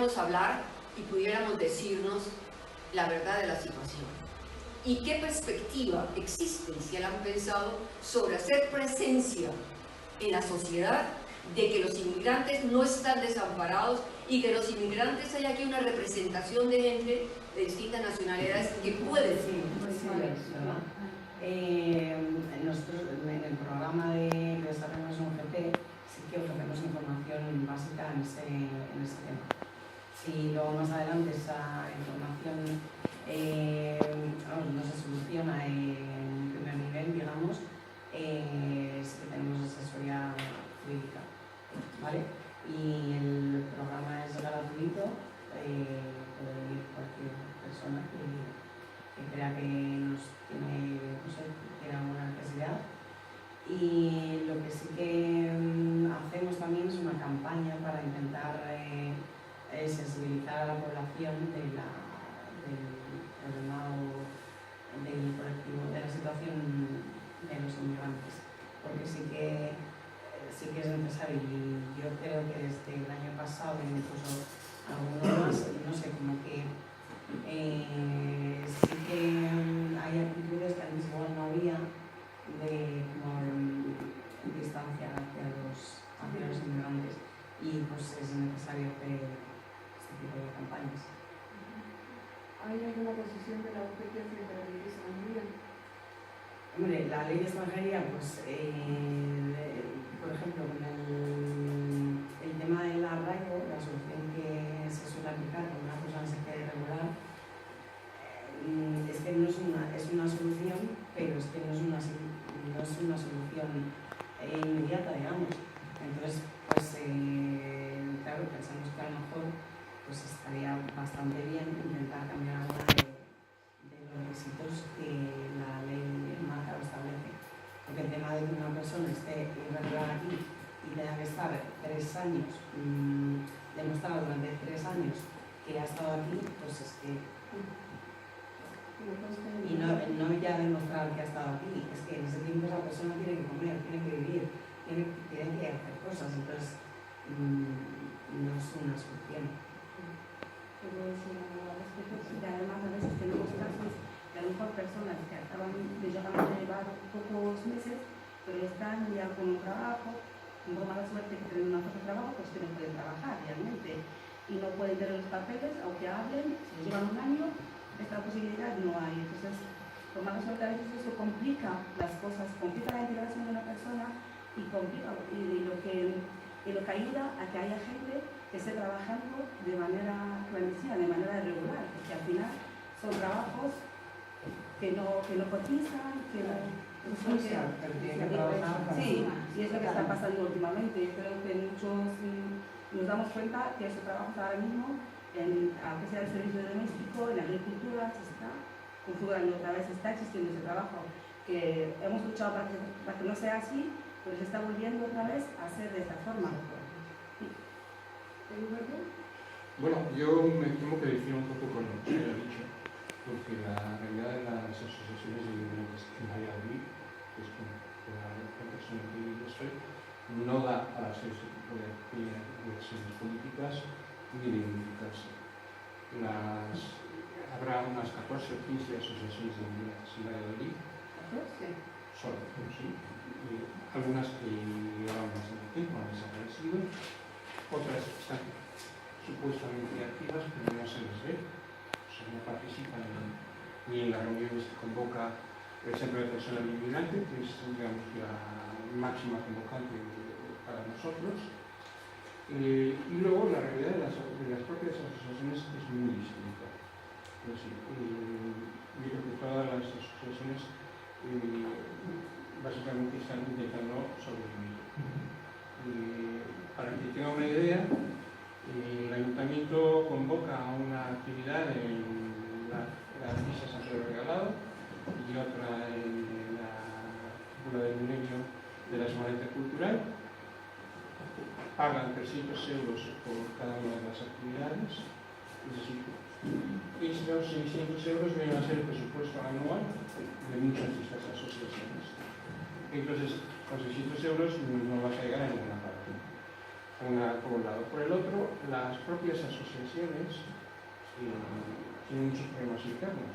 pudiéramos hablar y pudiéramos decirnos la verdad de la situación. ¿Y qué perspectiva existe, si la han pensado, sobre hacer presencia en la sociedad de que los inmigrantes no están desamparados y que los inmigrantes hay aquí una representación de gente de distintas nacionalidades que puede ser? Nosotros en el programa de Desarrollo UGT sí que ofrecemos información básica en ese tema. Si luego más adelante esa información no se soluciona en primer nivel, digamos, sí que tenemos asesoría jurídica, ¿vale? Y el programa es gratuito, puede venir cualquier persona que crea que nos tiene, no sé, tiene alguna necesidad. Y lo que sí que hacemos también es una campaña para intentar sensibilizar a la población del problema del colectivo, de la situación de los inmigrantes, porque sí que es necesario, y yo creo que desde el año pasado, incluso algunos más, no sé, como que sí que hay actitudes que antes igual no había de como distancia hacia los inmigrantes, y pues es necesario hacer este tipo de campañas. ¿Hay alguna posición de la UGT frente a la ley de extranjería? Hombre, la ley de extranjería, pues, por ejemplo, con el tema del arraigo, la solución que se suele aplicar cuando una persona se quede irregular, es que no es una solución, pero es que no es una solución inmediata, digamos. Entonces, pues, claro, pensamos que a lo mejor pues estaría bastante bien intentar cambiar alguna de los requisitos que la ley marca o establece. Porque el tema de que una persona esté irregular aquí y tenga que estar 3 años, demostrar durante 3 años que ha estado aquí, pues es que... Y no ya demostrar que ha estado aquí, es que en ese tiempo esa persona tiene que comer, tiene que vivir, tiene que hacer cosas, entonces no es una solución. Y además a veces tenemos casos de a lo mejor personas que acaban de llevar pocos meses, pero están ya con un trabajo, con mala suerte que tienen una fuerza de trabajo, pues que no pueden trabajar realmente y no pueden tener los papeles, aunque hablen, si llevan un año, esta posibilidad no hay. Entonces, con mala suerte a veces eso complica las cosas, complica la integración de una persona y complica lo que ayuda a que haya gente que esté trabajando de manera clandestina, de manera irregular, porque al final son trabajos que no cotizan, que no... Sí, y es lo que está pasando últimamente. Yo creo que muchos nos damos cuenta que esos trabajos ahora mismo, aunque sea el servicio doméstico, en la agricultura, se está configurando otra vez, está existiendo ese trabajo, que hemos luchado para que no sea así, pero se está volviendo otra vez a hacer de esta forma. Bueno, yo me tengo que decir un poco con lo que se ha dicho, porque la realidad de las asociaciones de inmigrantes en Valladolid, que es con la persona que yo soy, no da para hacer ese tipo de acciones políticas ni de unificarse. Habrá unas 14 o 15 asociaciones de inmigrantes en Valladolid. ¿14? Solo, sí. Y algunas que llevan bastante tiempo, han desaparecido. Otras están supuestamente activas, pero no se les ve, o sea, no participan ni en las reuniones que convoca el Centro de Personal Inmigrante, que es, digamos, la máxima convocante para nosotros. Y luego la realidad de las propias asociaciones es muy distinta. Es decir, yo creo que todas las asociaciones básicamente están intentando sobrevivir. Para que tenga una idea, el Ayuntamiento convoca una actividad en la Misa San Pedro Regalado y otra en la Cúpula del Milenio de la Semana Intercultural. Pagan 300 euros por cada una de las actividades, es decir, esos 600 euros vienen a ser el presupuesto anual de muchas de estas asociaciones. Entonces, con 600 euros no vas a llegar a ninguna parte. por un lado. Por el otro, las propias asociaciones tienen muchos problemas internos.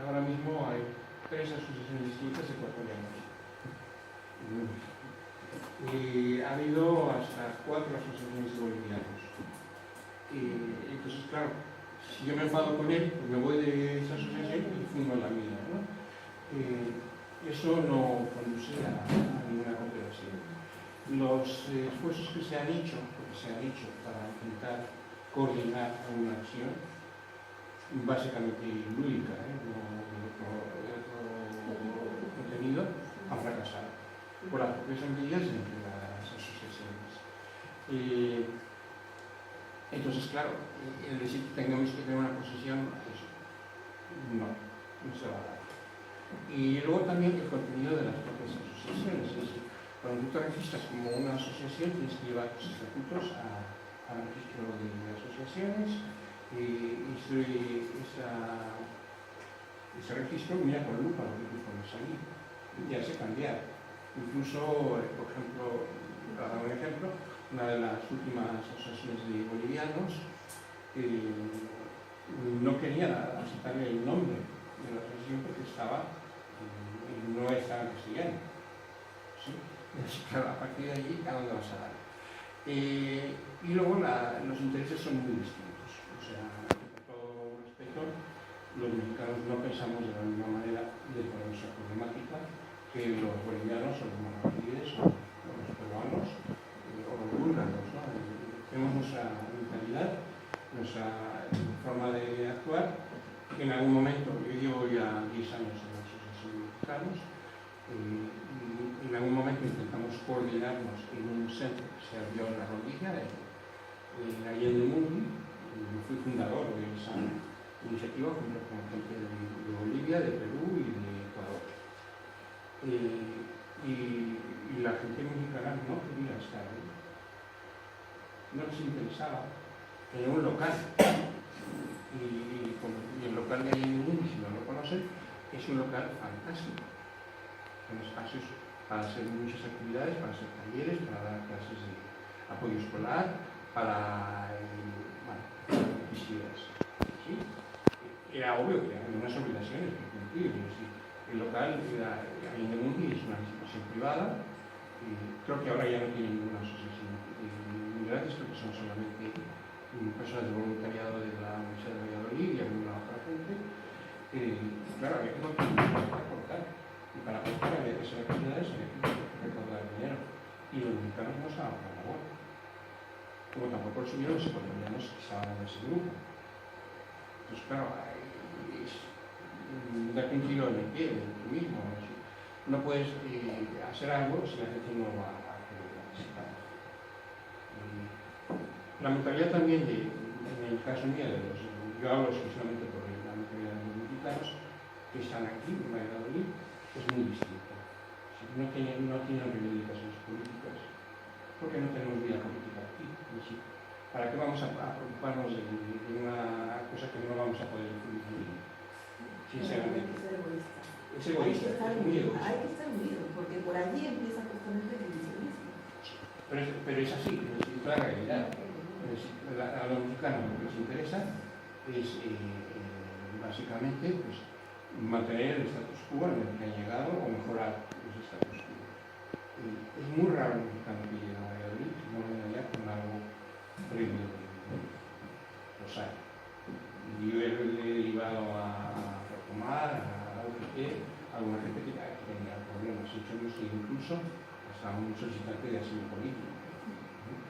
Ahora mismo hay 3 asociaciones distintas ecuatorianas. Y ha habido hasta 4 asociaciones de bolivianos. Entonces, claro, si yo me enfado con él, pues me voy de esa asociación y fundo la mía, ¿no? Eso no conduce a ninguna cooperación. Los esfuerzos que se han hecho para intentar coordinar una acción, básicamente lúdica, no de otro contenido, han fracasado por las propias medidas entre las asociaciones. Entonces, claro, el decir que tengamos que tener una posición, pues no se va a dar. Y luego también el contenido de las propias asociaciones. Es decir, cuando tú te registras como una asociación, tienes que llevar tus estatutos al registro de asociaciones y ese registro mira con lupa lo que tú pones ahí y te hace cambiar. Incluso, por ejemplo, para dar un ejemplo, una de las últimas asociaciones de bolivianos no quería aceptarle el nombre de la asociación porque no estaba en castellano. ¿Sí? Claro, a partir de allí, ¿a dónde vas a dar? Y luego los intereses son muy distintos. O sea, con todo respeto, los mexicanos no pensamos de la misma manera de toda nuestra problemática que los bolivianos o los marroquíes o los peruanos o los búlgaros, ¿no? Tenemos nuestra mentalidad, nuestra forma de actuar, que en algún momento, yo llevo ya 10 años en la asociación de mexicanos, en algún momento intentamos coordinarnos en un centro que se abrió en la rodilla, en Allende Mundi. Yo fui fundador de esa iniciativa junto con gente de Bolivia, de Perú y de Ecuador. Y la gente mexicana no quería estar ahí. No les interesaba. Tenía un local. Y el local de Allende Mundi, si no lo conocen, es un local fantástico. Con espacios para hacer muchas actividades, para hacer talleres, para dar clases de apoyo escolar, para visitas. ¿Sí? Era obvio que había unas obligaciones que cumplir. El local de Allende Mundi es una institución privada, y creo que ahora ya no tiene ninguna asociación de inmigrantes, creo que son solamente personas de voluntariado de la Universidad de Valladolid y alguna otra gente. Claro, había que aportar. Y para aportar había que hacer actividades, había que recaudar dinero. Y los mexicanos no estaban por la labor. Como tampoco lo subieron los ecuatorianos que estaban en ese grupo. Entonces, claro, darte un tiro en el pie de tú mismo. No puedes hacer algo si la gente no va a querer participar. La mentalidad también, en el caso mío, yo hablo exclusivamente por la mentalidad de los mexicanos que están aquí, en Valladolid, es muy distinta. No tienen reivindicaciones políticas, porque no tenemos vida política aquí. ¿Para qué vamos a preocuparnos de una cosa que no vamos a poder influir? Sinceramente. Es egoísta, es muy egoísta. Hay que estar unidos, porque por allí empieza justamente el individualismo. Pero es así, es la realidad. A los mexicanos lo que les interesa es básicamente pues, mantener el status quo en el que han llegado o mejorar los status quo. Es muy raro el mexicano que llega a Valladolid, no viene allá con algo previo de los años. Yo he derivado a Formar, a UGT, a alguna gente que tenía problemas. Incluso hasta un solicitante de asilo político.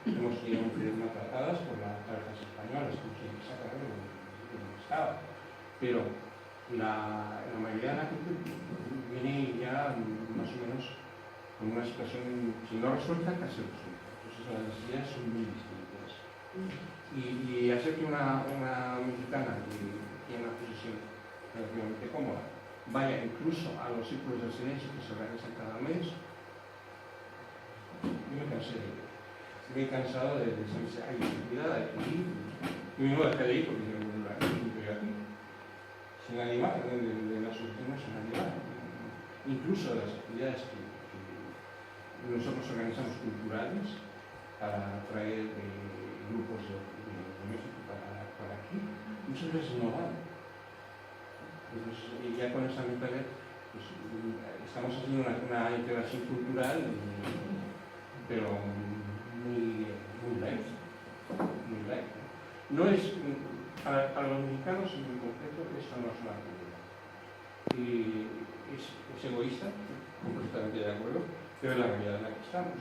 Hemos tenido mujeres maltratadas por las parejas españolas, que no se sacar de donde estaba. Pero la mayoría de la gente viene ya más o menos con una situación, si no resuelta, casi resuelta. Entonces las necesidades son muy distintas. Y hacer que una mexicana que tiene una posición relativamente cómoda vaya incluso a los círculos del silencio que se organizan cada mes, yo me cansé de ello. Me he cansado de decir, hay actividad, hay que ir. Yo mismo dejé de ir porque yo no estoy aquí. Sin animar, de las soluciones sin animar. Incluso de las actividades que nosotros organizamos culturales, para traer grupos de México para aquí. Muchas veces no van. Entonces, ya con esa mentalidad, pues, estamos haciendo una integración cultural, pero muy leve. Muy leve. No es, para los mexicanos en concreto, esto no es una comunidad. Y es egoísta, completamente de acuerdo, pero es la realidad en la que estamos.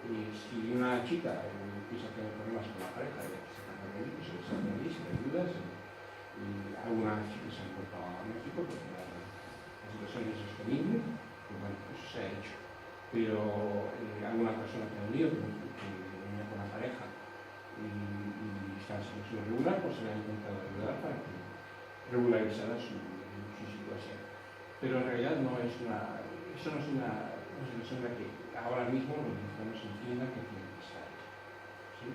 Y si una chica empieza a tener problemas con la pareja, se sacan de ahí, pues se sacan de ahí, se le ayuda, y algunas chicas se han vuelto a México porque la situación es sostenible, pues bueno, eso se ha hecho. Pero alguna persona que ha venido, que venía con la pareja y está en situación regular, pues se le ha intentado ayudar para que regularizara su situación. Pero en realidad eso no es una situación en la que ahora mismo los mexicanos entiendan que tienen que estar. ¿Sí?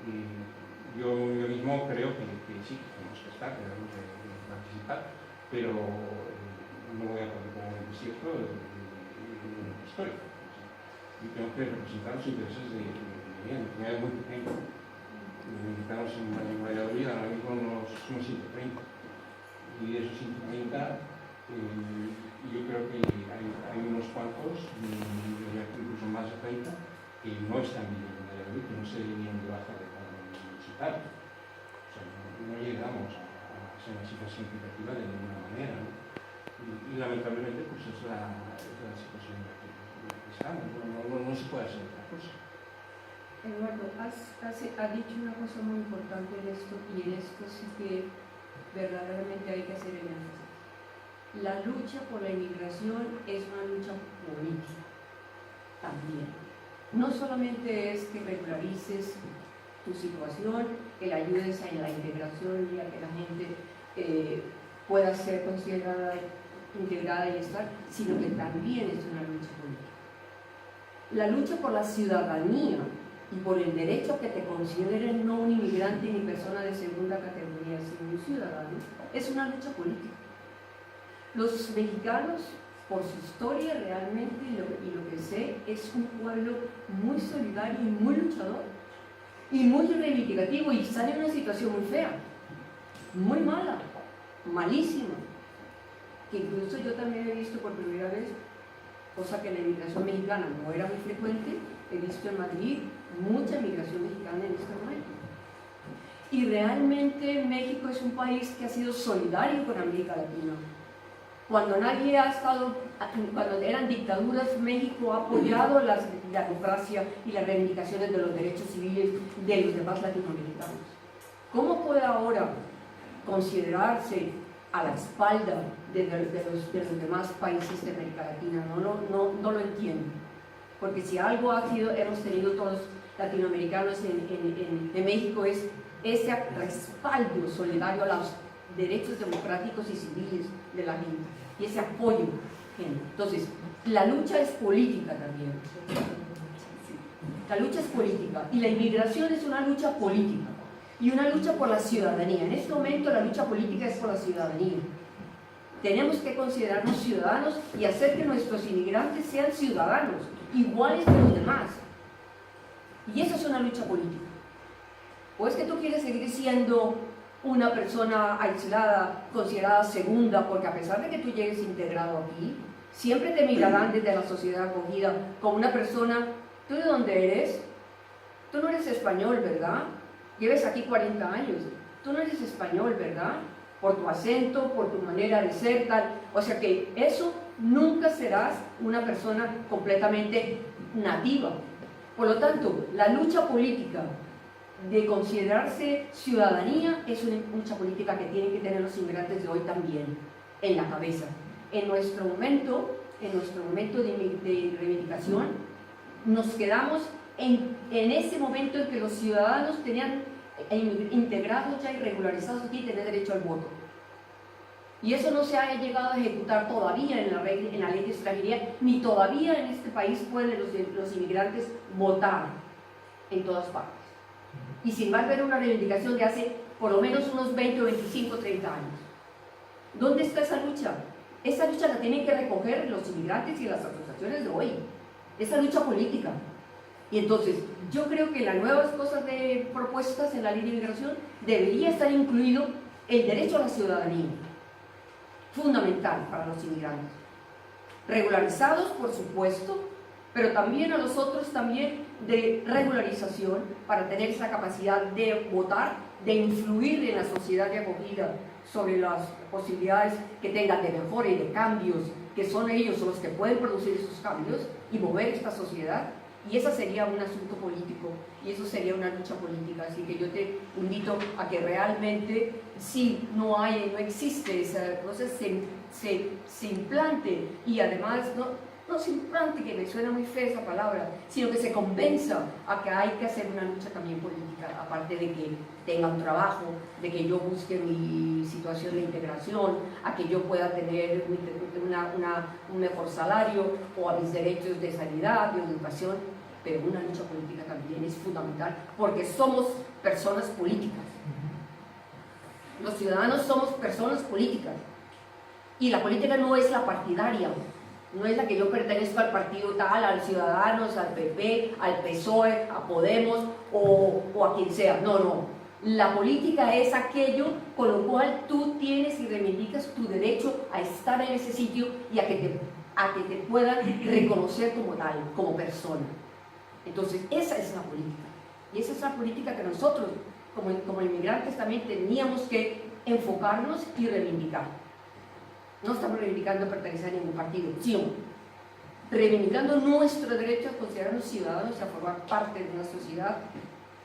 Y yo mismo creo que sí, que tenemos que estar, que debemos de participar, pero no voy a poner como un desierto histórico. Y tengo que representar los intereses de mi comunidad es muy pequeña. Los mexicanos en Valladolid ahora mismo somos 130. Y de esos 130, yo creo que hay unos cuantos, incluso más de 30, que no están viviendo en Valladolid, que no se vienen de baja de cada municipal. O sea, no llegamos a ser una situación equitativa de ninguna manera, ¿no? Y lamentablemente, pues es la situación en la que estamos. No se puede hacer otra cosa. Eduardo, has dicho una cosa muy importante en esto, y en esto sí que verdaderamente hay que hacer el énfasis. La lucha por la inmigración es una lucha política también. No solamente es que regularices tu situación, que le ayudes en la integración y a que la gente pueda ser considerada integrada y estar, sino que también es una lucha política. La lucha por la ciudadanía y por el derecho a que te consideren no un inmigrante ni persona de segunda categoría, sino un ciudadano, es una lucha política. Los mexicanos, por su historia realmente, y lo que sé, es un pueblo muy solidario y muy luchador, y muy reivindicativo, y están en una situación muy fea, muy mala, malísima, que incluso yo también he visto por primera vez, cosa que en la inmigración mexicana no era muy frecuente, he visto en Madrid mucha inmigración mexicana en este momento. Y realmente México es un país que ha sido solidario con América Latina. Cuando nadie ha estado, cuando eran dictaduras, México ha apoyado la democracia y las reivindicaciones de los derechos civiles de los demás latinoamericanos. ¿Cómo puede ahora considerarse a la espalda de los demás países de América Latina? No lo entiendo. Porque si algo hemos tenido todos los latinoamericanos en México es ese respaldo solidario a los derechos democráticos y civiles de la gente y ese apoyo. Entonces, la lucha es política también. La lucha es política y la inmigración es una lucha política y una lucha por la ciudadanía. En este momento la lucha política es por la ciudadanía. Tenemos que considerarnos ciudadanos y hacer que nuestros inmigrantes sean ciudadanos, iguales que los demás. Y eso es una lucha política. ¿O es que tú quieres seguir siendo una persona aislada, considerada segunda, porque a pesar de que tú llegues integrado aquí, siempre te mirarán desde la sociedad acogida como una persona? ¿Tú de dónde eres? Tú no eres español, ¿verdad? Lleves aquí 40 años. Tú no eres español, ¿verdad? Por tu acento, por tu manera de ser, tal. O sea que eso nunca serás una persona completamente nativa. Por lo tanto, la lucha política de considerarse ciudadanía es una lucha política que tienen que tener los inmigrantes de hoy también en la cabeza. En nuestro momento de reivindicación, nos quedamos en ese momento en que los ciudadanos tenían integrados ya y regularizados aquí tener derecho al voto. Y eso no se ha llegado a ejecutar todavía en la ley de extranjería, ni todavía en este país pueden los inmigrantes votar en todas partes. Y sin embargo era una reivindicación de hace por lo menos unos 20 o 25, 30 años. ¿Dónde está esa lucha? Esa lucha la tienen que recoger los inmigrantes y las asociaciones de hoy. Esa lucha política. Y entonces, yo creo que en las nuevas cosas de propuestas en la ley de inmigración debería estar incluido el derecho a la ciudadanía, fundamental para los inmigrantes. Regularizados, por supuesto, pero también a los otros también de regularización para tener esa capacidad de votar, de influir en la sociedad de acogida sobre las posibilidades que tengan de mejora y de cambios, que son ellos los que pueden producir esos cambios y mover esta sociedad. Y ese sería un asunto político y eso sería una lucha política. Así que yo te invito a que realmente, si no existe esa cosa, se implante, y además no se implante, que me suena muy fea esa palabra, sino que se convenza a que hay que hacer una lucha también política, aparte de que tenga un trabajo, de que yo busque mi situación de integración, a que yo pueda tener un mejor salario, o a mis derechos de sanidad, de educación. Pero una lucha política también es fundamental, porque somos personas políticas. Los ciudadanos somos personas políticas, y la política no es la partidaria, no es la que yo pertenezco al partido tal, a los Ciudadanos, al PP, al PSOE, a Podemos o a quien sea. No. La política es aquello con lo cual tú tienes y reivindicas tu derecho a estar en ese sitio y a que te puedan reconocer como tal, como persona. Entonces, esa es la política. Y esa es la política que nosotros, como inmigrantes, también teníamos que enfocarnos y reivindicar. No estamos reivindicando pertenecer a ningún partido, sino reivindicando nuestro derecho a considerarnos ciudadanos y a formar parte de una sociedad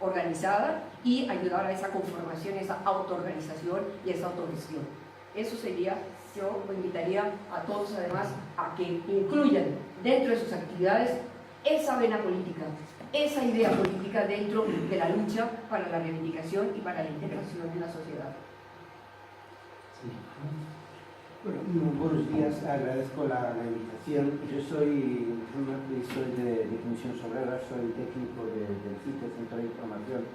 organizada y ayudar a esa conformación, esa autoorganización y esa autogestión. Eso sería, yo invitaría a todos además a que incluyan dentro de sus actividades esa vena política, esa idea política dentro de la lucha para la reivindicación y para la integración en la sociedad. Sí. Bueno, buenos días, agradezco la invitación. Yo soy de Comisión Obrera, soy técnico del CITE, Centro de Información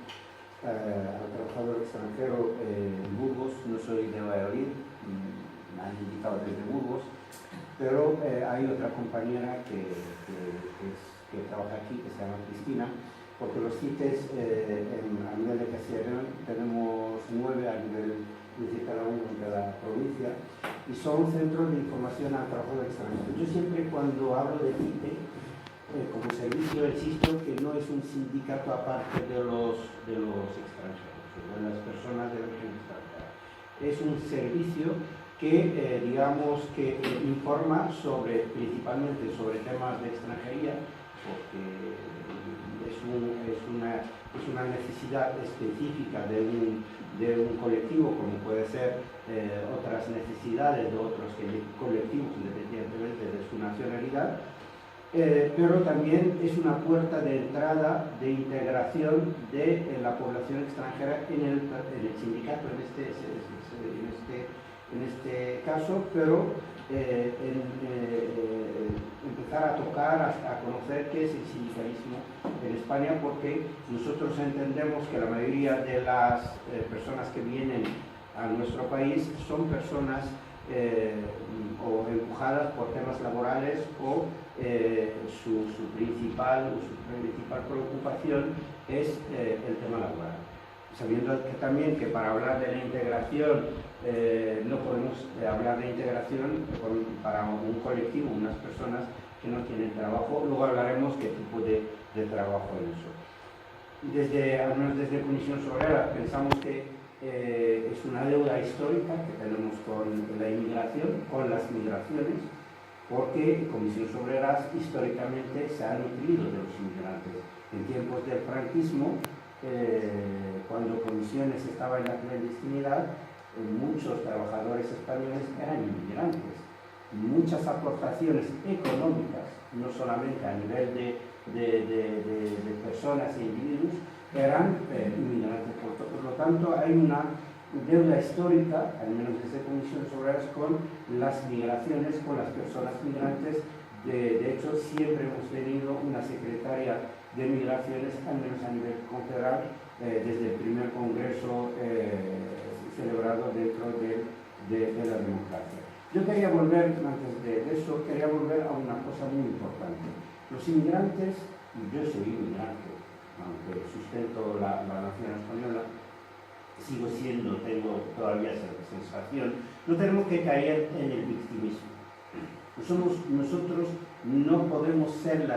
al Trabajador Extranjero en Burgos. No soy de Valladolid, me han invitado desde Burgos, pero hay otra compañera que trabaja aquí, que se llama Cristina, porque los CITES a nivel de Castilla y León tenemos 9 a nivel de cada uno de la provincia, y son centros de información al trabajador extranjero. Yo siempre, cuando hablo de CITE como servicio, insisto que no es un sindicato aparte de los extranjeros, de las personas de origen extranjera. Es un servicio que, digamos, que informa principalmente sobre temas de extranjería, porque es una necesidad específica de un colectivo, como puede ser otras necesidades de otros colectivos, independientemente de su nacionalidad, pero también es una puerta de entrada de integración de la población extranjera en el sindicato, en este caso, pero empezar a tocar, a conocer qué es el sindicalismo en España, porque nosotros entendemos que la mayoría de las personas que vienen a nuestro país son personas o empujadas por temas laborales, o su principal preocupación es el tema laboral. Sabiendo que también que para hablar de la integración no podemos hablar de integración para un colectivo, unas personas que no tienen trabajo. Luego hablaremos qué tipo de trabajo es eso. Desde Comisión Obrera pensamos que es una deuda histórica que tenemos con la inmigración, con las migraciones, porque Comisiones Obreras históricamente se han nutrido de los inmigrantes. En tiempos del franquismo, cuando Comisiones estaba en la clandestinidad, muchos trabajadores españoles eran inmigrantes. Muchas aportaciones económicas, no solamente a nivel de personas e individuos, eran inmigrantes. Por lo tanto, hay una deuda histórica, al menos desde Comisiones Obreras, con las migraciones, con las personas migrantes. De hecho, siempre hemos tenido una secretaria de migraciones, al menos a nivel confederal, desde el primer congreso celebrado dentro de la democracia. Yo quería volver, antes de eso, a una cosa muy importante. Los inmigrantes Yo soy inmigrante, aunque sustento la nación española, sigo siendo, tengo todavía esa sensación. No tenemos que caer en el victimismo. Nosotros no podemos ser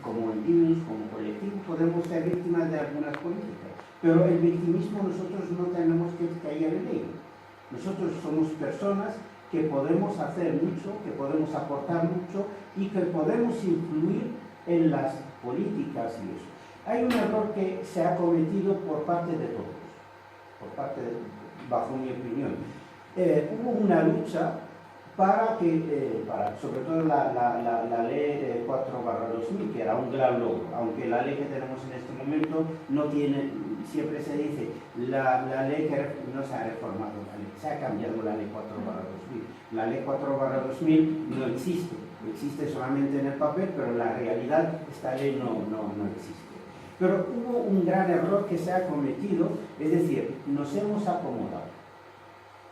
como individuos, como colectivos, podemos ser víctimas de algunas políticas, pero el victimismo nosotros no tenemos que caer en ello. Nosotros somos personas que podemos hacer mucho, que podemos aportar mucho y que podemos influir en las políticas y eso. Hay un error que se ha cometido por parte de todos, bajo mi opinión. Hubo una lucha para sobre todo la ley 4/2000, que era un gran logro, aunque la ley que tenemos en este momento no tiene, siempre se dice, la ley que no se ha reformado, se ha cambiado la ley 4/2000. La ley 4/2000 no existe solamente en el papel, pero en la realidad esta ley no existe. Pero hubo un gran error que se ha cometido, es decir, nos hemos acomodado.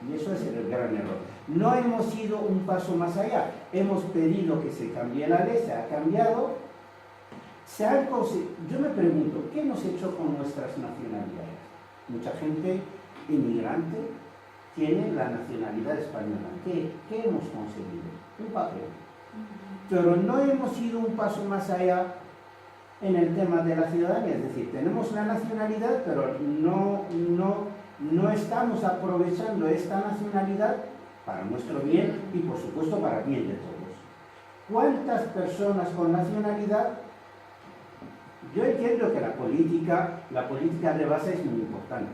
Y eso es el gran error. No hemos ido un paso más allá. Hemos pedido que se cambie la ley, se ha cambiado. Yo me pregunto, ¿qué hemos hecho con nuestras nacionalidades? Mucha gente inmigrante tiene la nacionalidad española. ¿Qué hemos conseguido? Un papel. Pero no hemos ido un paso más allá en el tema de la ciudadanía. Es decir, tenemos la nacionalidad, pero no estamos aprovechando esta nacionalidad para nuestro bien y por supuesto para el bien de todos. ¿Cuántas personas con nacionalidad? Yo entiendo que la política de base es muy importante,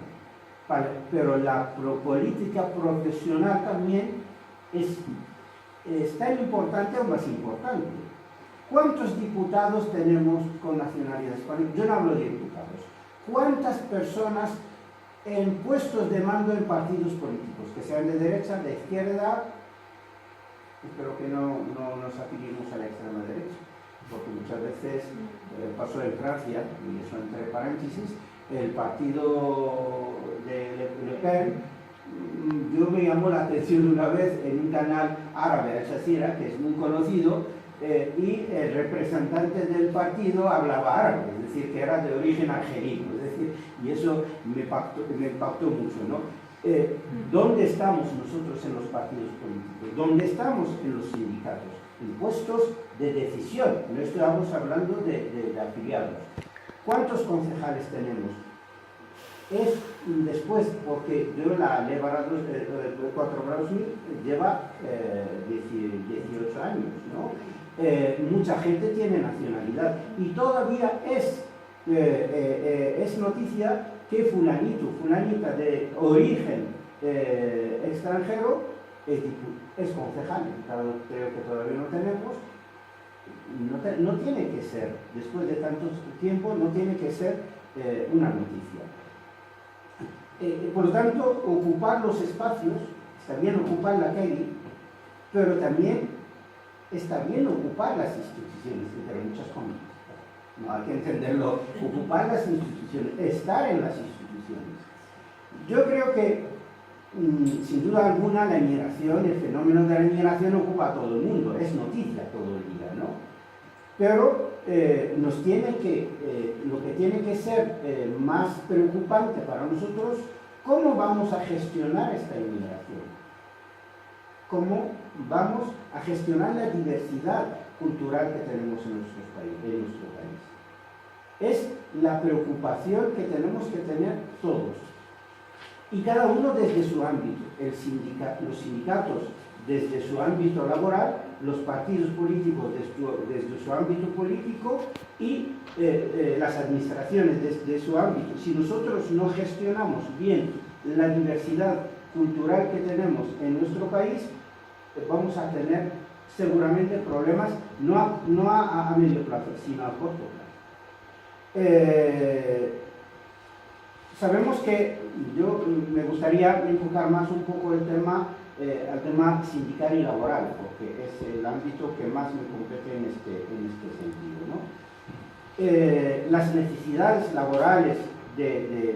pero la política profesional también es tan importante o más importante. ¿Cuántos diputados tenemos con nacionalidad española? Yo no hablo de diputados. ¿Cuántas personas en puestos de mando en partidos políticos, que sean de derecha, de izquierda? Espero que no nos afiliemos a la extrema derecha, porque muchas veces pasó en Francia, y eso entre paréntesis, el partido de Le Pen. Yo me llamó la atención una vez en un canal árabe, Al Jazeera, que es muy conocido, y el representante del partido hablaba árabe, es decir, que era de origen argelino, es decir, y eso me impactó mucho, ¿no? ¿Dónde estamos nosotros en los partidos políticos? ¿Dónde estamos en los sindicatos? En puestos de decisión, no estamos hablando de afiliados. ¿Cuántos concejales tenemos? Es después, porque yo la ley 4/2000 lleva 18 años, ¿no? Mucha gente tiene nacionalidad y todavía es noticia que fulanita de origen extranjero es concejal, creo que todavía no tenemos. No tiene que ser, después de tanto tiempo, no tiene que ser una noticia. Por lo tanto, ocupar los espacios, está bien ocupar la calle, pero también está bien ocupar las instituciones, entre muchas comillas. No hay que entenderlo, ocupar las instituciones, estar en las instituciones. Yo creo que, sin duda alguna, la inmigración, el fenómeno de la inmigración ocupa a todo el mundo, es noticia todo el día, ¿no? Pero lo que tiene que ser más preocupante para nosotros, ¿cómo vamos a gestionar esta inmigración? ¿Cómo vamos a gestionar la diversidad cultural que tenemos en nuestro país? Es la preocupación que tenemos que tener todos. Y cada uno desde su ámbito. Los sindicatos desde su ámbito laboral, los partidos políticos desde su ámbito político y las administraciones desde su ámbito. Si nosotros no gestionamos bien la diversidad cultural que tenemos en nuestro país, vamos a tener seguramente problemas no a medio plazo, sino a corto plazo. Sabemos que yo me gustaría enfocar más un poco el tema al tema sindical y laboral, porque es el ámbito que más me compete en este sentido, ¿no? Las necesidades laborales de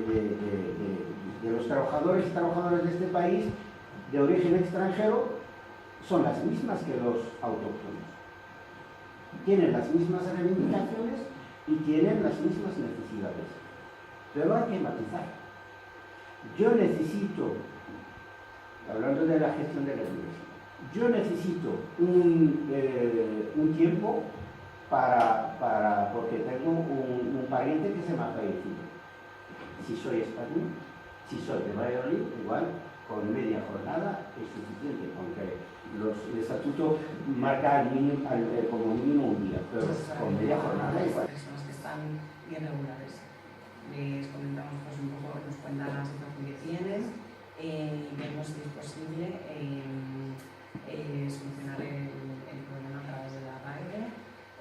los trabajadores y trabajadoras de este país de origen extranjero son las mismas que los autóctonos. tienen las mismas reivindicaciones y tienen las mismas necesidades. Pero hay que matizar. Yo necesito, hablando de la gestión de la diversidad, yo necesito un tiempo porque tengo un pariente que se me ha fallecido. Si soy español, si soy de Valladolid, igual con media jornada es suficiente, aunque el estatuto marca como mínimo un día, pero con media jornada igual. Personas que están irregulares. Les comentamos pues, un poco, nos cuentan la situación que tienen y vemos si es posible solucionar el problema a través de la RAE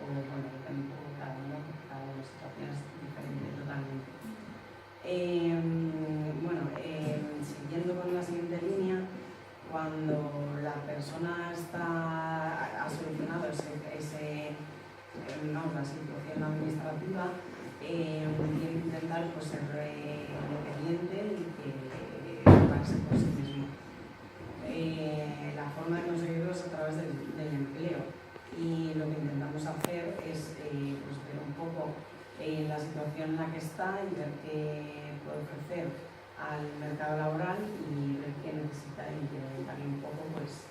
o bueno, depende un poco cada uno, porque cada una situación es diferente totalmente. Siguiendo con la siguiente línea, cuando la persona ha solucionado la situación administrativa, tiene que intentar pues, ser independiente y que ocuparse por sí mismo. La forma de conseguirlo es a través del empleo y lo que intentamos hacer es pues, ver un poco la situación en la que está y ver qué puede ofrecer al mercado laboral y ver qué necesita y darle un poco pues,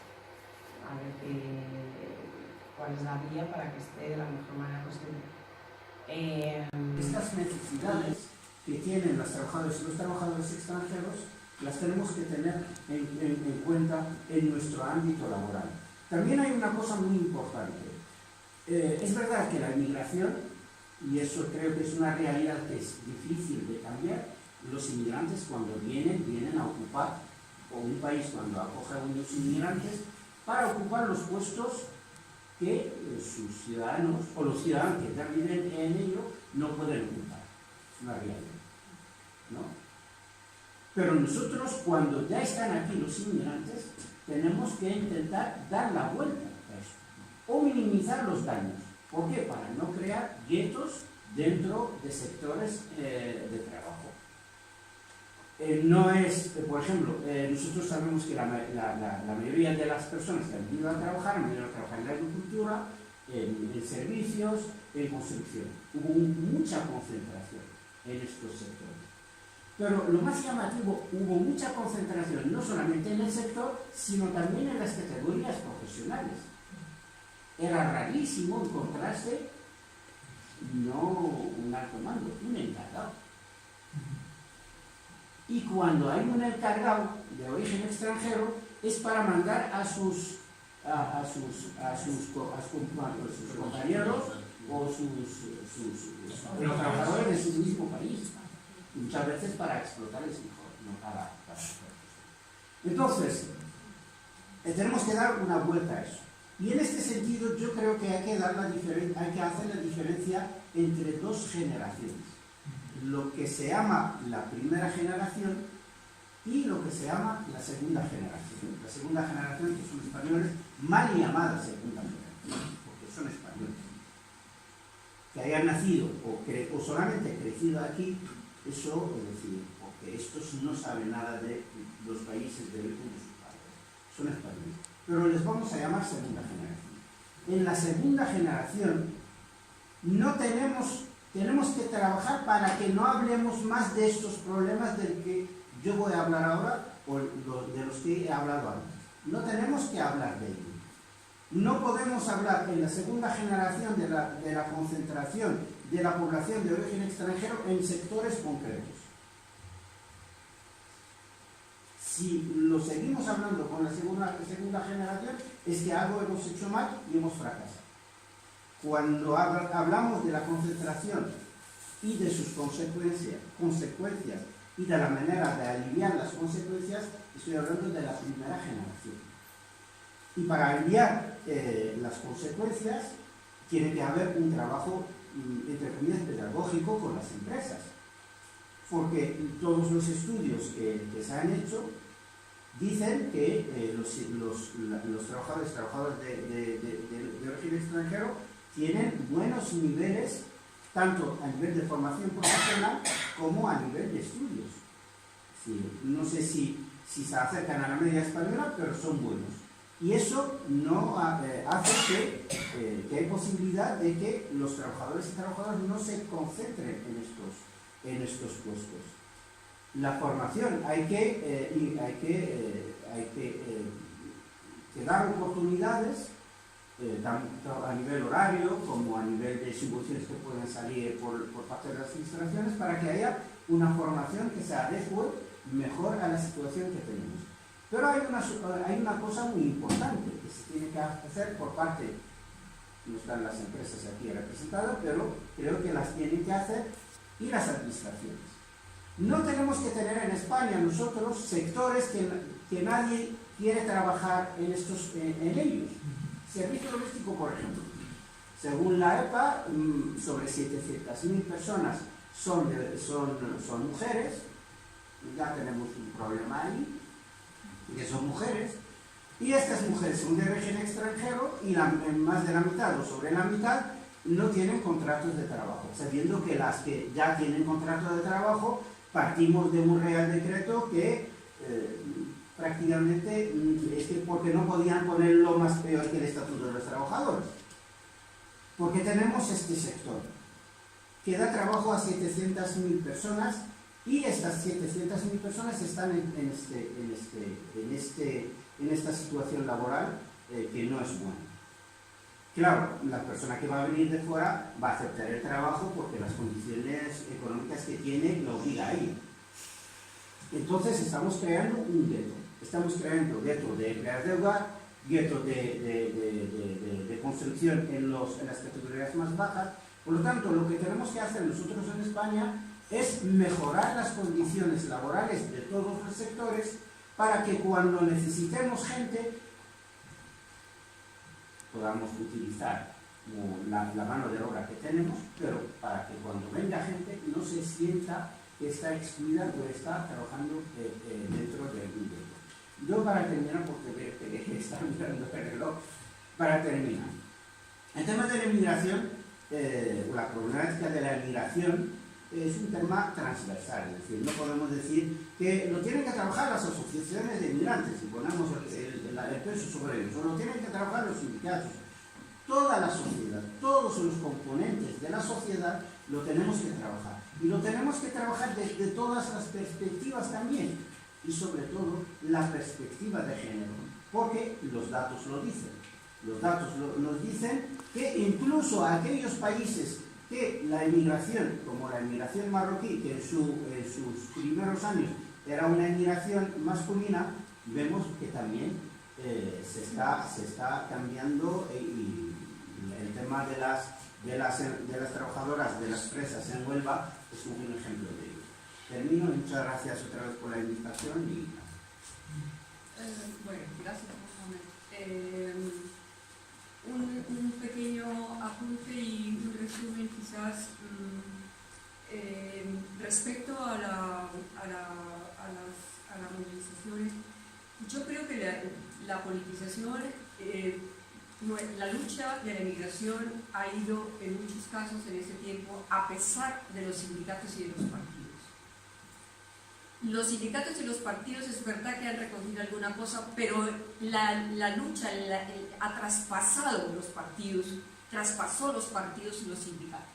a ver cuál es la vía para que esté de la mejor manera posible. Estas necesidades que tienen los trabajadores extranjeros las tenemos que tener en cuenta en nuestro ámbito laboral. También hay una cosa muy importante. Es verdad que la inmigración, y eso creo que es una realidad que es difícil de cambiar, los inmigrantes cuando vienen a ocupar, o un país cuando acoge a unos inmigrantes, para ocupar los puestos que sus ciudadanos, o los ciudadanos que ya viven en ello, no pueden ocupar. Es una realidad, ¿no? Pero nosotros, cuando ya están aquí los inmigrantes, tenemos que intentar dar la vuelta a esto, o minimizar los daños. ¿Por qué? Para no crear guetos dentro de sectores de trabajo. No es, por ejemplo, nosotros sabemos que la mayoría de las personas que han venido a trabajar en la agricultura, en servicios, en construcción. Hubo mucha concentración en estos sectores. Pero lo más llamativo, hubo mucha concentración no solamente en el sector, sino también en las categorías profesionales. Era rarísimo encontrarse no un alto mando, un encargado. Y cuando hay un encargado de origen extranjero, es para mandar a sus compañeros o los trabajadores de su mismo país. Muchas veces para explotarles mejor, no para Entonces, tenemos que dar una vuelta a eso. Y en este sentido yo creo que hay que hacer la diferencia entre dos generaciones. Lo que se llama la primera generación y lo que se llama la segunda generación. La segunda generación, que son españoles, mal llamada segunda generación, porque son españoles. Que hayan nacido o solamente crecido aquí, eso es decir, porque estos no saben nada de los países de origen de sus padres. Son españoles. Pero les vamos a llamar segunda generación. En la segunda generación tenemos que trabajar para que no hablemos más de estos problemas del que yo voy a hablar ahora o de los que he hablado antes. No tenemos que hablar de ello. No podemos hablar en la segunda generación de la concentración de la población de origen extranjero en sectores concretos. Si lo seguimos hablando con la segunda generación, es que algo hemos hecho mal y hemos fracasado. Cuando hablamos de la concentración y de sus consecuencias y de la manera de aliviar las consecuencias, estoy hablando de la primera generación. Y para aliviar las consecuencias, tiene que haber un trabajo, entre comillas, pedagógico con las empresas. Porque todos los estudios que se han hecho dicen que los trabajadores de origen extranjero tienen buenos niveles, tanto a nivel de formación profesional como a nivel de estudios. Sí, no sé si se acercan a la media española, pero son buenos. Y eso no hace que que hay posibilidad de que los trabajadores y trabajadoras no se concentren en estos puestos. La formación, hay que dar oportunidades, tanto a nivel horario como a nivel de subvenciones que pueden salir por parte de las administraciones, para que haya una formación que se adecue mejor a la situación que tenemos. Pero hay una cosa muy importante que se tiene que hacer por parte, no están las empresas aquí representadas, pero creo que las tienen que hacer, y las administraciones. No tenemos que tener en España nosotros sectores que nadie quiere trabajar en ellos. Servicio doméstico, por ejemplo. Según la EPA, sobre 700.000 personas son mujeres. Ya tenemos un problema ahí, que son mujeres. Y estas mujeres son de régimen extranjero y más de la mitad o sobre la mitad no tienen contratos de trabajo. Sabiendo que las que ya tienen contrato de trabajo, partimos de un real decreto que prácticamente es que porque no podían ponerlo más peor que el Estatuto de los Trabajadores. Porque tenemos este sector que da trabajo a 700.000 personas, y estas 700.000 personas están en esta situación laboral que no es buena. Claro, la persona que va a venir de fuera va a aceptar el trabajo porque las condiciones económicas que tiene lo obliga a ir. Entonces estamos creando un gueto. Estamos creando gueto de empleados de hogar, gueto de construcción en las categorías más bajas. Por lo tanto, lo que tenemos que hacer nosotros en España es mejorar las condiciones laborales de todos los sectores para que cuando necesitemos gente podamos utilizar la mano de obra que tenemos, pero para que cuando venga gente no se sienta que está excluida o está trabajando dentro del gueto. Yo, para terminar, porque veo que está mirando el reloj, para terminar, el tema de la inmigración, la problemática de la inmigración es un tema transversal, es decir, no podemos decir que lo tienen que trabajar las asociaciones de inmigrantes y ponemos el peso sobre ellos, o lo tienen que trabajar los sindicatos. Toda la sociedad, todos los componentes de la sociedad lo tenemos que trabajar, y lo tenemos que trabajar desde todas las perspectivas también, y sobre todo la perspectiva de género, porque los datos lo dicen. Los datos nos dicen que incluso aquellos países que la inmigración, como la inmigración marroquí, que en sus primeros años era una inmigración masculina, vemos que también se está cambiando, y el tema de las trabajadoras de las presas en Huelva es un buen ejemplo de ello. Termino, y muchas gracias otra vez por la invitación. Bueno, gracias, un pequeño apunte y un resumen quizás respecto a las movilizaciones. Yo creo que la politización, la lucha de la inmigración ha ido en muchos casos en ese tiempo a pesar de los sindicatos y de los partidos. Los sindicatos y los partidos es verdad que han recogido alguna cosa, pero la lucha ha traspasado los partidos, traspasó los partidos y los sindicatos.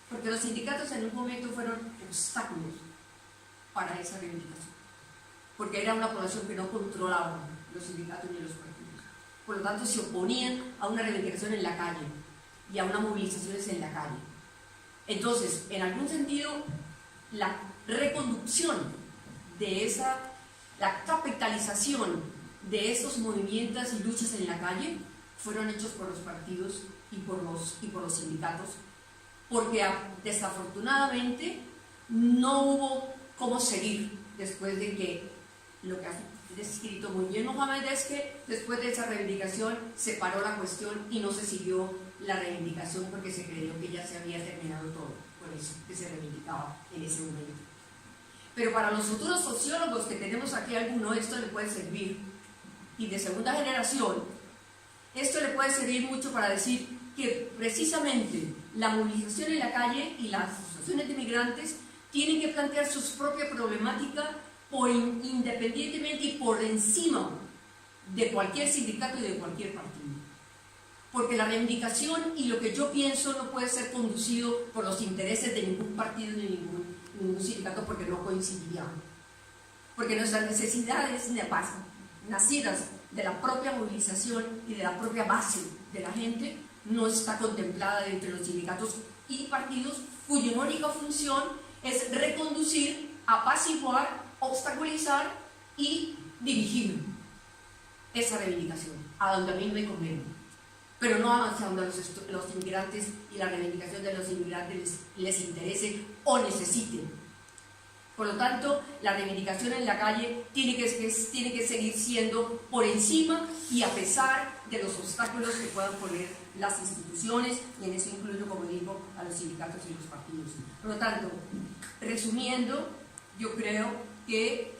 Porque los sindicatos en un momento fueron obstáculos para esa reivindicación. Porque era una población que no controlaba los sindicatos ni los partidos. Por lo tanto, se oponían a una reivindicación en la calle y a unas movilizaciones en la calle. Entonces, en algún sentido, la reconducción de la capitalización de esos movimientos y luchas en la calle fueron hechos por los partidos y por los sindicatos, porque desafortunadamente no hubo cómo seguir después de que lo que ha descrito muy bien Mohamed es que después de esa reivindicación se paró la cuestión y no se siguió la reivindicación porque se creyó que ya se había terminado todo, por eso que se reivindicaba en ese momento. Pero para los futuros sociólogos que tenemos aquí alguno, esto le puede servir, y de segunda generación, esto le puede servir mucho para decir que precisamente la movilización en la calle y las asociaciones de migrantes tienen que plantear su propia problemática independientemente y por encima de cualquier sindicato y de cualquier partido. porque la reivindicación y lo que yo pienso no puede ser conducido por los intereses de ningún partido ni ningún sindicato, porque no coincidirían. Porque nuestras necesidades nacidas de la propia movilización y de la propia base de la gente no está contemplada entre los sindicatos y partidos cuya única función es reconducir, apaciguar, obstaculizar y dirigir esa reivindicación a donde a mí me conviene, pero no avanzando a los inmigrantes y la reivindicación de los inmigrantes les interese o necesiten. Por lo tanto, la reivindicación en la calle tiene que seguir siendo por encima y a pesar de los obstáculos que puedan poner las instituciones, y en eso incluyo, como digo, a los sindicatos y los partidos. Por lo tanto, resumiendo, yo creo que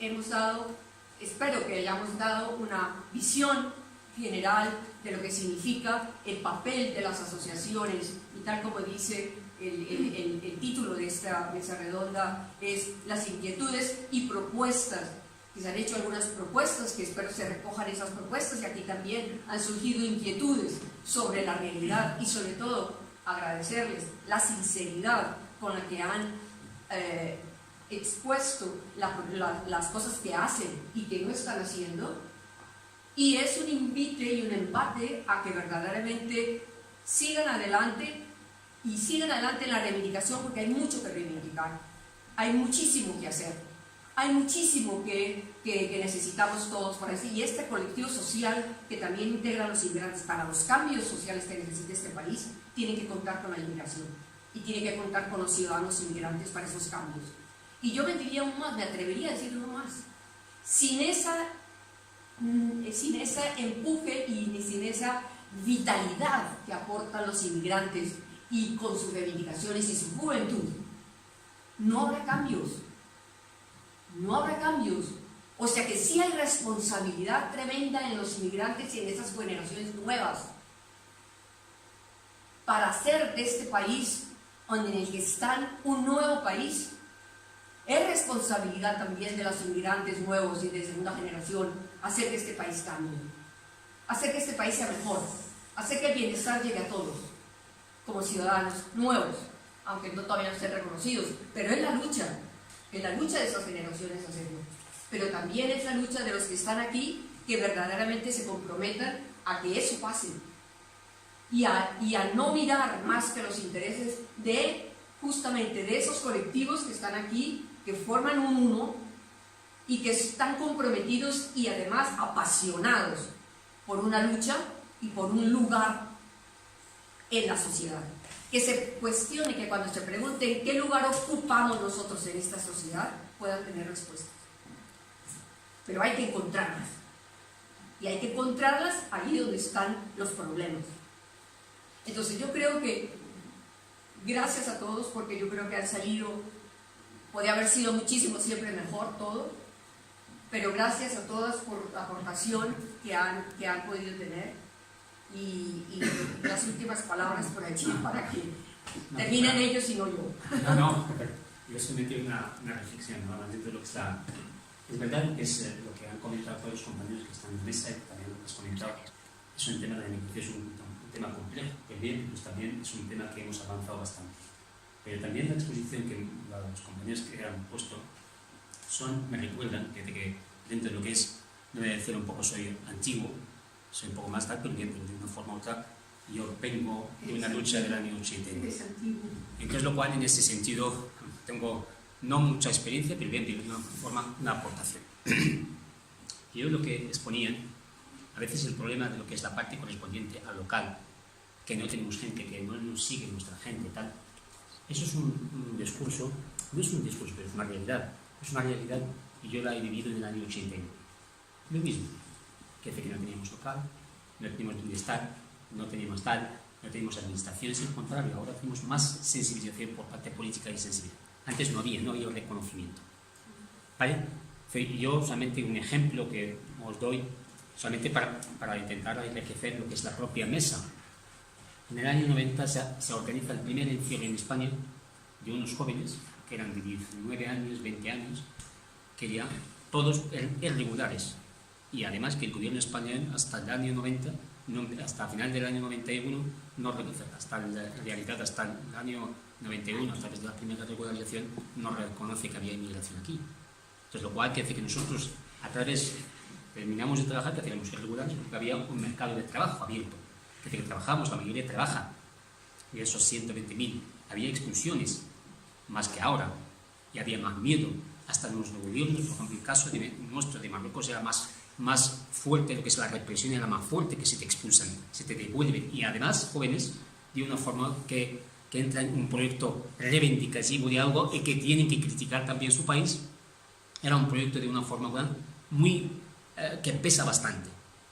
espero que hayamos dado una visión general de lo que significa el papel de las asociaciones, y tal como dice el título de esta mesa redonda, es las inquietudes y propuestas, que se han hecho algunas propuestas, que espero se recojan esas propuestas, y aquí también han surgido inquietudes sobre la realidad, y sobre todo agradecerles la sinceridad con la que han expuesto las cosas que hacen y que no están haciendo, y es un invite y un empate a que verdaderamente sigan adelante en la reivindicación, porque hay mucho que reivindicar, hay muchísimo que hacer, hay muchísimo que necesitamos todos para decir, y este colectivo social que también integra a los inmigrantes para los cambios sociales que necesita este país, tiene que contar con la inmigración y tiene que contar con los ciudadanos inmigrantes para esos cambios. Y yo me diría aún más, me atrevería a decir aún más, sin ese empuje y sin esa vitalidad que aportan los inmigrantes y con sus reivindicaciones y su juventud, no habrá cambios. No habrá cambios. O sea que sí hay responsabilidad tremenda en los inmigrantes y en esas generaciones nuevas para hacer de este país, en el que están, un nuevo país. Es responsabilidad también de los inmigrantes nuevos y de segunda generación hacer que este país cambie, hacer que este país sea mejor, hacer que el bienestar llegue a todos como ciudadanos nuevos, aunque todavía no estén reconocidos, pero es la lucha de esas generaciones hacerlo. Pero también es la lucha de los que están aquí, que verdaderamente se comprometan a que eso pase y a no mirar más que los intereses justamente de esos colectivos que están aquí, que forman un uno y que están comprometidos y además apasionados por una lucha y por un lugar en la sociedad. Que se cuestione, que cuando se pregunten qué lugar ocupamos nosotros en esta sociedad, puedan tener respuestas. Pero hay que encontrarlas. Y hay que encontrarlas ahí donde están los problemas. Entonces yo creo que, gracias a todos, porque yo creo que han salido, podría haber sido muchísimo siempre mejor todo, pero gracias a todas por la aportación que han podido tener, y las últimas palabras por allí para que terminen ellos y no yo. No, yo solamente una reflexión, ¿no? Dentro de lo que está... Es verdad que es lo que han comentado todos los compañeros que están en mesa, y también lo que has comentado, es un tema de negociación, un tema complejo, que bien, pues también es un tema que hemos avanzado bastante. Pero también la exposición que los compañeros que han puesto me recuerdan que dentro de lo que es, no voy a decir un poco soy antiguo, soy un poco más tarde, pero bien, de una forma u otra, yo vengo de una lucha del año 89. Entonces, lo cual en ese sentido tengo no mucha experiencia, pero bien, de una forma, una aportación. Yo lo que exponían, a veces el problema de lo que es la parte correspondiente al local, que no tenemos gente, que no nos sigue nuestra gente, tal. Eso es un discurso, no es un discurso, pero es una realidad. Es una realidad y yo la he vivido en el año 89. Lo mismo, que hace que no teníamos local, no teníamos dónde estar, no teníamos tal, no teníamos administraciones, al contrario, ahora tenemos más sensibilización por parte política y sensibilidad. Antes no había reconocimiento. ¿Vale? Yo solamente un ejemplo que os doy, solamente para intentar enriquecer lo que es la propia mesa. En el año 90 se organiza el primer encierro en España de unos jóvenes, que eran de 19 años, 20 años, que ya todos eran irregulares. Y además que el gobierno español hasta el año 90 hasta final del año 91, en realidad hasta el año 91, a través de la primera regularización, no reconoce que había inmigración aquí. Entonces, lo cual quiere decir que nosotros, terminamos de trabajar, que hacíamos irregulares, porque había un mercado de trabajo abierto. Es decir, que trabajamos, la mayoría trabaja, y esos 120.000, había expulsiones, más que ahora, y había más miedo. Hasta en los gobiernos, por ejemplo, el caso nuestro de Marruecos era más fuerte, lo que es la represión era más fuerte, que se te expulsan, se te devuelven. Y además, jóvenes, de una forma que entran en un proyecto reivindicativo de algo y que tienen que criticar también su país, era un proyecto de una forma que pesa bastante.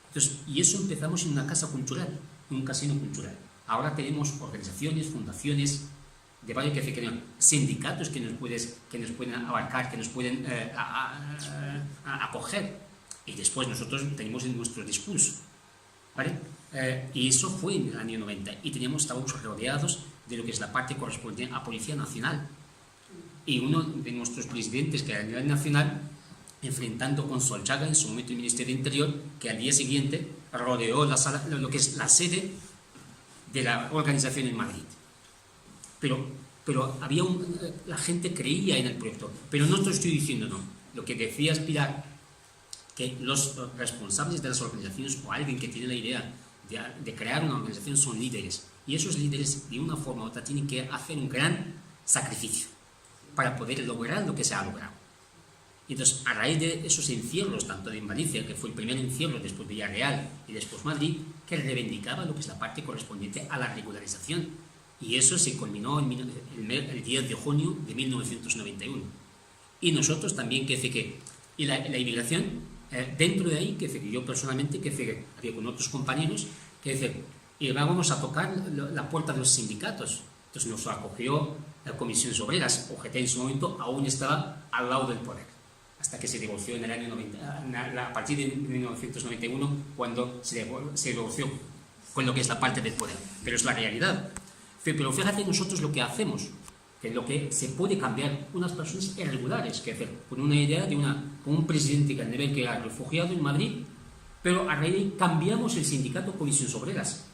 Entonces, y eso empezamos en una casa cultural, en un casino cultural. Ahora tenemos organizaciones, fundaciones, de varios sindicatos que nos pueden abarcar, que nos pueden acoger. Y después nosotros tenemos en nuestro discurso, ¿vale? Y eso fue en el año 90. Y estábamos rodeados de lo que es la parte correspondiente a Policía Nacional. Y uno de nuestros presidentes, que era a nivel nacional, enfrentando con Solchaga, en su momento el Ministerio de Interior, que al día siguiente rodeó lo que es la sede de la organización en Madrid. Pero la gente creía en el proyecto. Pero no te estoy diciendo no. Lo que decía es Pilar, que los responsables de las organizaciones o alguien que tiene la idea de crear una organización son líderes. Y esos líderes, de una forma u otra, tienen que hacer un gran sacrificio para poder lograr lo que se ha logrado. Y entonces, a raíz de esos encierros, tanto de Valencia, que fue el primer encierro, después Villarreal y después Madrid, que reivindicaba lo que es la parte correspondiente a la regularización. Y eso se culminó el 10 de junio de 1991. Y nosotros también, y la inmigración, dentro de ahí, que yo personalmente, había con otros compañeros, y vamos a tocar la puerta de los sindicatos. Entonces nos acogió la Comisión Obreras. OGT en su momento aún estaba al lado del poder, hasta que se divorció en el año 90, a partir de 1991, cuando se divorció con lo que es la parte del poder. Pero es la realidad. Pero fíjate nosotros lo que hacemos, que lo que se puede cambiar unas personas irregulares, con una idea con un presidente que al nivel que era refugiado en Madrid, pero a raíz de ahí cambiamos el sindicato Comisiones Obreras.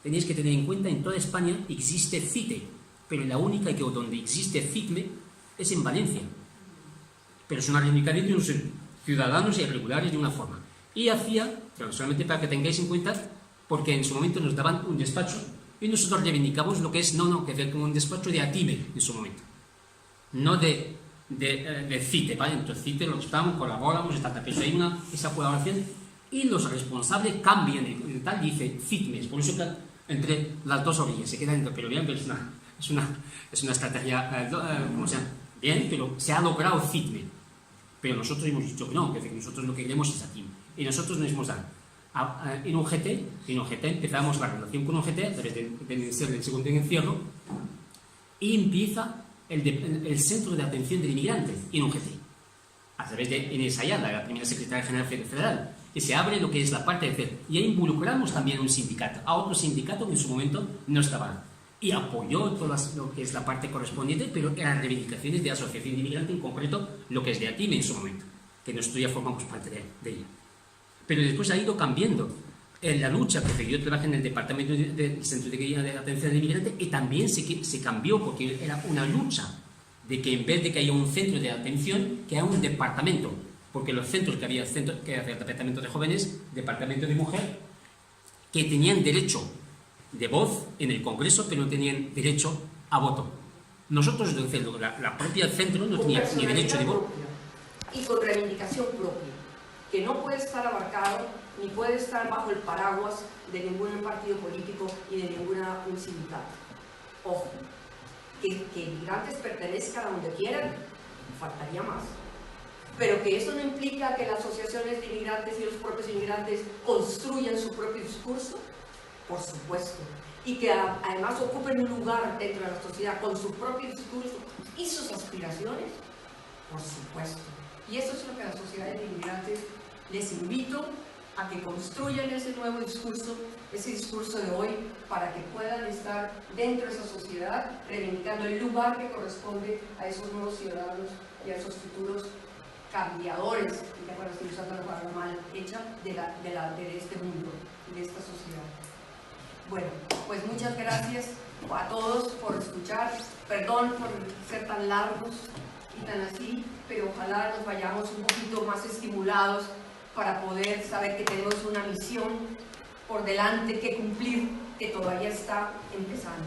Tenéis que tener en cuenta, en toda España existe CITE, pero la única donde existe CITME es en Valencia. Pero es una reivindicación de los ciudadanos irregulares de una forma. Y pero solamente para que tengáis en cuenta, porque en su momento nos daban un despacho, y nosotros reivindicamos lo que es, como un despacho de ATIME en su momento, no de CITE, ¿vale? Entonces CITE lo estamos, colaboramos, pero hay esa colaboración, y los responsables cambian, el tal dice CITME, por eso que entre las dos orillas se quedan, pero bien, pero es una estrategia, bien, pero se ha logrado CITME, pero nosotros hemos dicho que no, que nosotros lo que queremos es ATIME, y nosotros nos hemos dado. En UGT empezamos la relación con UGT a través del segundo encierro, y empieza el Centro de Atención del Inmigrante en UGT, a través de Inés Ayala, la primera secretaria general federal, y se abre lo que es la parte de y ahí involucramos también a un sindicato, a otro sindicato que en su momento no estaba, y apoyó todo lo que es la parte correspondiente, pero eran reivindicaciones de Asociación de Inmigrantes, en concreto lo que es de ATIME en su momento, que nosotros ya formamos parte de ella. Pero después ha ido cambiando en la lucha, porque yo trabajé en el departamento del Centro de Atención al Inmigrante, y también se cambió, porque era una lucha de que en vez de que haya un centro de atención, que haya un departamento, porque los centros que había el departamento de jóvenes, departamento de mujer, que tenían derecho de voz en el Congreso, pero no tenían derecho a voto. Nosotros, la propia centro no tenía ni derecho de voto. Y con reivindicación propia, que no puede estar abarcado ni puede estar bajo el paraguas de ningún partido político y de ningún sindicato. Ojo, que inmigrantes pertenezcan a donde quieran, faltaría más. Pero que eso no implica que las asociaciones de inmigrantes y los propios inmigrantes construyan su propio discurso, por supuesto. Y que además ocupen un lugar dentro de la sociedad con su propio discurso y sus aspiraciones, por supuesto. Y eso es lo que a las sociedades de inmigrantes les invito a que construyan ese nuevo discurso, ese discurso de hoy, para que puedan estar dentro de esa sociedad reivindicando el lugar que corresponde a esos nuevos ciudadanos y a esos futuros cambiadores, de acuerdo, estoy usando la palabra mal hecha, de este mundo, de esta sociedad. Bueno, pues muchas gracias a todos por escuchar, perdón por ser tan largos y tan así, pero ojalá nos vayamos un poquito más estimulados para poder saber que tenemos una misión por delante que cumplir, que todavía está empezando.